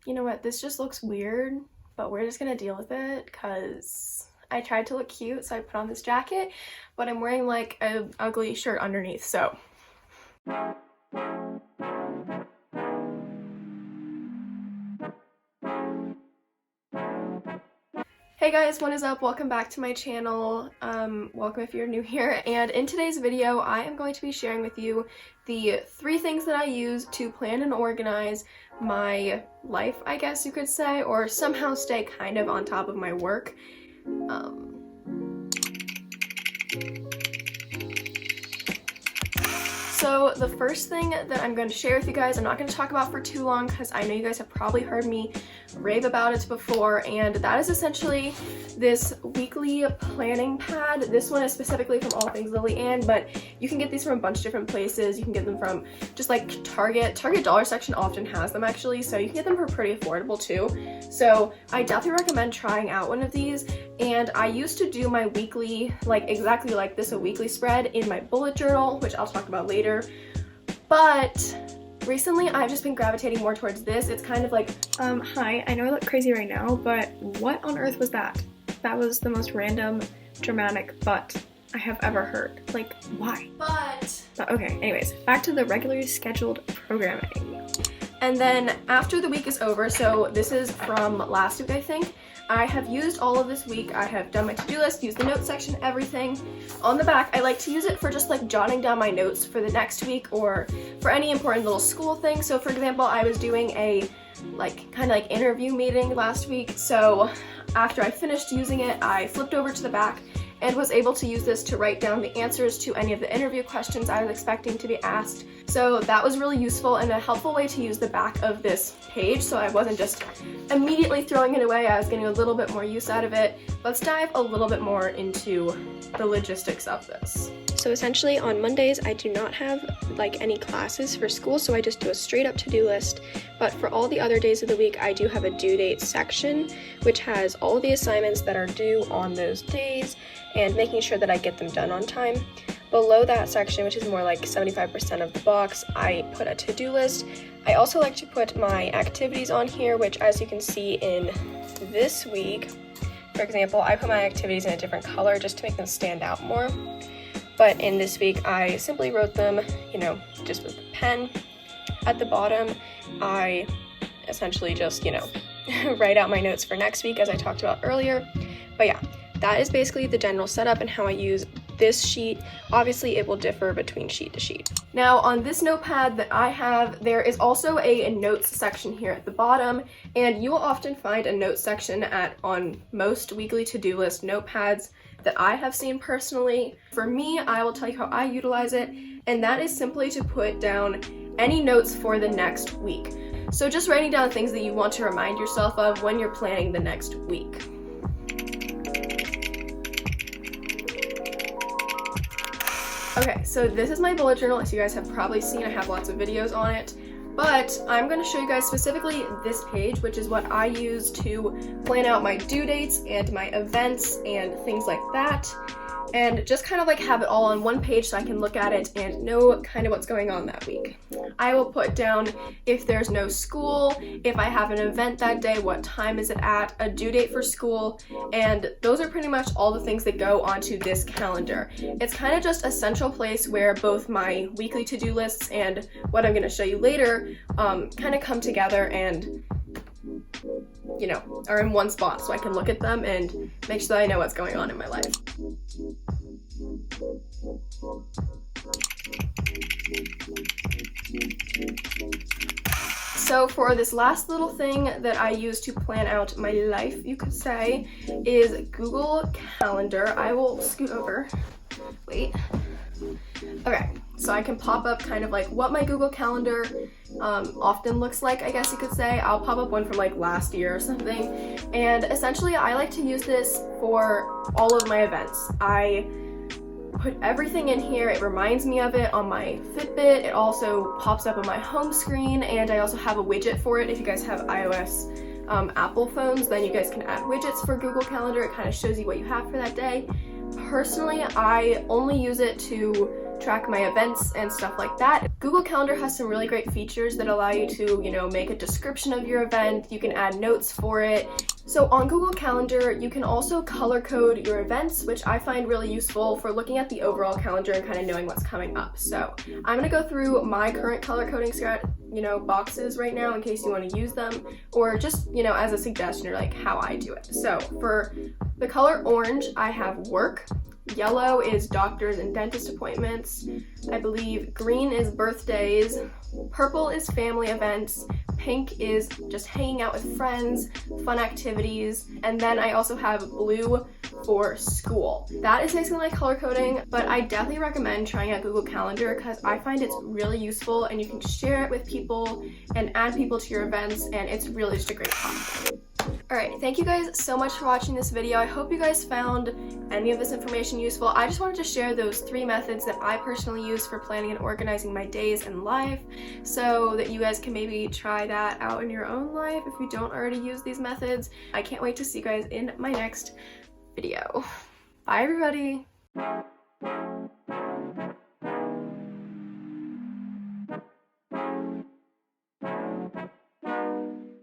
you know what, this just looks weird, but we're just gonna deal with it because I tried to look cute, so I put on this jacket, but I'm wearing like an ugly shirt underneath, so. Hey guys, what is up? Welcome back to my channel. Welcome if you're new here, and in today's video I am going to be sharing with you the 3 things that I use to plan and organize my life, I guess you could say, or somehow stay kind of on top of my work. So the first thing that I'm going to share with you guys, I'm not going to talk about for too long because I know you guys have probably heard me rave about it before, and that is essentially this weekly planning pad. This one is specifically from All Things Lily Ann, but you can get these from a bunch of different places. You can get them from just like Target. Target dollar section often has them actually, so you can get them for pretty affordable too. So I definitely recommend trying out one of these. And I used to do my weekly, like exactly like this, a weekly spread in my bullet journal, which I'll talk about later. But recently I've just been gravitating more towards this. It's kind of like, hi, I know I look crazy right now, but what on earth was that? That was the most random, dramatic but I have ever heard. Like, why? But okay, anyways, back to the regularly scheduled programming. And then after the week is over, so this is from last week I think, I have used all of this week. I have done my to-do list, used the notes section, everything. On the back, I like to use it for just like jotting down my notes for the next week or for any important little school thing. So for example, I was doing a kind of like interview meeting last week. So after I finished using it, I flipped over to the back and was able to use this to write down the answers to any of the interview questions I was expecting to be asked. So that was really useful and a helpful way to use the back of this page, so I wasn't just immediately throwing it away. I was getting a little bit more use out of it. Let's dive a little bit more into the logistics of this. So essentially on Mondays I do not have like any classes for school, so I just do a straight up to-do list. But for all the other days of the week I do have a due date section, which has all the assignments that are due on those days and making sure that I get them done on time. Below that section, which is more like 75% of the box, I put a to-do list. I also like to put my activities on here, which as you can see in this week, for example, I put my activities in a different color just to make them stand out more. But in this week, I simply wrote them, you know, just with a pen. At the bottom, I essentially just, you know, write out my notes for next week as I talked about earlier. But yeah, that is basically the general setup and how I use this sheet. Obviously it will differ between sheet to sheet. Now on this notepad that I have, there is also a notes section here at the bottom, and you will often find a notes section on most weekly to-do list notepads that I have seen personally. For me, I will tell you how I utilize it, and that is simply to put down any notes for the next week. So just writing down things that you want to remind yourself of when you're planning the next week. Okay, so this is my bullet journal. As you guys have probably seen, I have lots of videos on it, but I'm going to show you guys specifically this page, which is what I use to plan out my due dates and my events and things like that, and just kind of like have it all on one page so I can look at it and know kind of what's going on that week. I will put down if there's no school, if I have an event that day, what time is it at, a due date for school, and those are pretty much all the things that go onto this calendar. It's kind of just a central place where both my weekly to-do lists and what I'm going to show you later kind of come together and, you know, are in one spot so I can look at them and make sure that I know what's going on in my life. So for this last little thing that I use to plan out my life, you could say, is Google Calendar. I will scoot over. Wait. Okay, so I can pop up kind of like what my Google Calendar often looks like, I guess you could say. I'll pop up one from like last year or something. And essentially I like to use this for all of my events. I put everything in here. It reminds me of it on my Fitbit. It also pops up on my home screen, and I also have a widget for it. If you guys have iOS Apple phones, then you guys can add widgets for Google Calendar. It kind of shows you what you have for that day. Personally, I only use it to track my events and stuff like that. Google Calendar has some really great features that allow you to, you know, make a description of your event. You can add notes for it. So on Google Calendar, you can also color code your events, which I find really useful for looking at the overall calendar and kind of knowing what's coming up. So I'm gonna go through my current color coding boxes right now in case you want to use them, or just, you know, as a suggestion or like how I do it. So for the color orange, I have work. Yellow is doctors and dentist appointments. I believe green is birthdays. Purple is family events. Pink is just hanging out with friends, fun activities. And then I also have blue for school. That is basically my color coding, but I definitely recommend trying out Google Calendar because I find it's really useful and you can share it with people and add people to your events, and it's really just a great platform. Alright, thank you guys so much for watching this video. I hope you guys found any of this information useful. I just wanted to share those 3 methods that I personally use for planning and organizing my days and life so that you guys can maybe try that out in your own life if you don't already use these methods. I can't wait to see you guys in my next video. Bye everybody!